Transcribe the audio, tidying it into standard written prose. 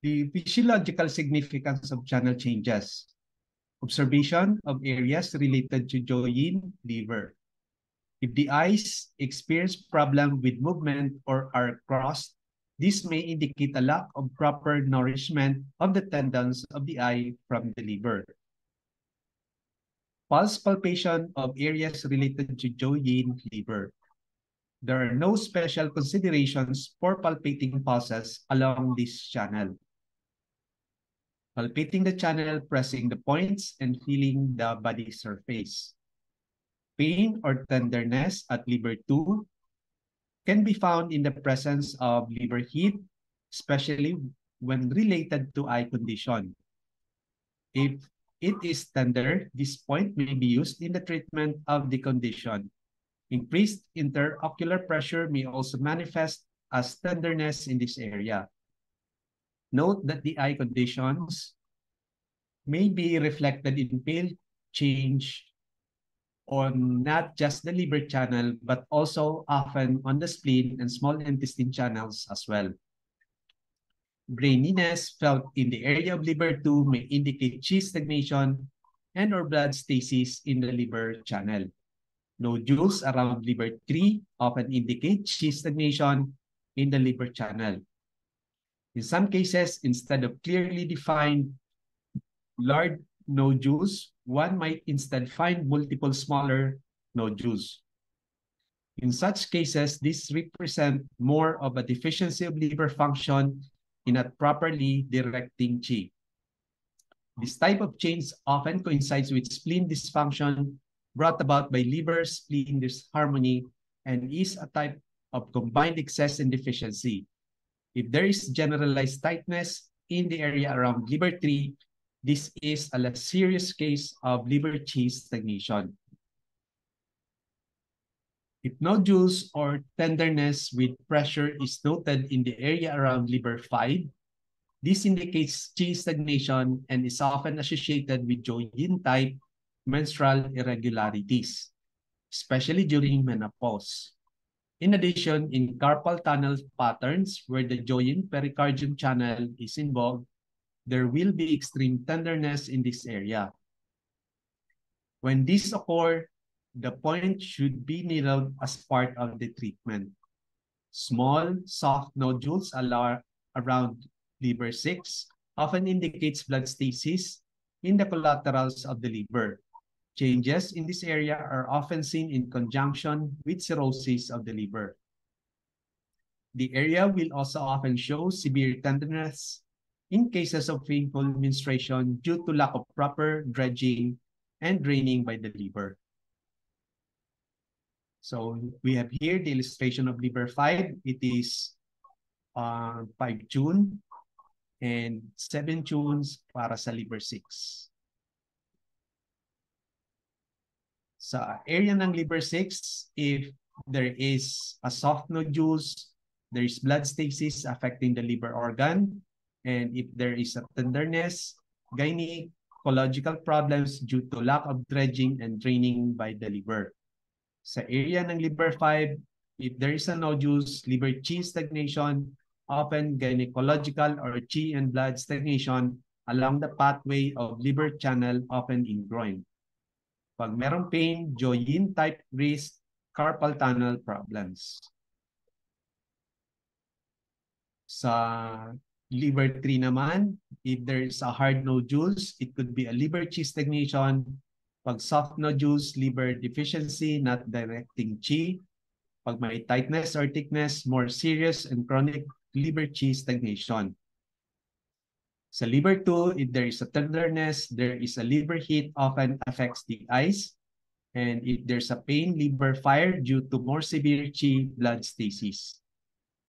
The physiological significance of channel changes. Observation of areas related to joint liver. If the eyes experience problem with movement or are crossed, this may indicate a lack of proper nourishment of the tendons of the eye from the liver. Pulse palpation of areas related to joint liver. There are no special considerations for palpating pulses along this channel. Palpating the channel, pressing the points, and feeling the body surface. Pain or tenderness at liver 2 can be found in the presence of liver heat, especially when related to eye condition. If it is tender, this point may be used in the treatment of the condition. Increased interocular pressure may also manifest as tenderness in this area. Note that the eye conditions may be reflected in pale change on not just the liver channel, but also often on the spleen and small intestine channels as well. Graininess felt in the area of liver 2 may indicate chi stagnation and or blood stasis in the liver channel. Nodules around liver 3 often indicate chi stagnation in the liver channel. In some cases, instead of clearly defined large nodules, one might instead find multiple smaller nodules. In such cases, this represents more of a deficiency of liver function in not properly directing chi. This type of change often coincides with spleen dysfunction brought about by liver-spleen disharmony and is a type of combined excess and deficiency. If there is generalized tightness in the area around liver 3, this is a less serious case of liver chi stagnation. If nodules or tenderness with pressure is noted in the area around liver 5, this indicates chi stagnation and is often associated with joint type menstrual irregularities, especially during menopause. In addition, in carpal tunnel patterns where the joint pericardium channel is involved, there will be extreme tenderness in this area. When this occurs, the point should be needled as part of the treatment. Small, soft nodules around liver 6 often indicates blood stasis in the collaterals of the liver. Changes in this area are often seen in conjunction with cirrhosis of the liver. The area will also often show severe tenderness in cases of painful menstruation due to lack of proper dredging and draining by the liver. So we have here the illustration of liver 5. It is 5 June and 7 tunes para sa liver 6. Sa area ng liver 6, if there is a soft nodules, there is blood stasis affecting the liver organ, and if there is a tenderness, gynecological problems due to lack of dredging and draining by the liver. Sa area ng liver 5, if there is a nodules, liver chi stagnation, often gynecological or chi and blood stagnation along the pathway of liver channel, often in groin. Pag merong pain, joint type wrist, carpal tunnel problems. Sa liver 3 naman, if there is a hard nodules, it could be a liver chi stagnation. Pag soft nodules, liver deficiency, not directing chi. Pag may tightness or thickness, more serious and chronic liver chi stagnation. Sa liver 2, if there is a tenderness, there is a liver heat, often affects the eyes. And if there's a pain, liver fire due to more severe chi blood stasis.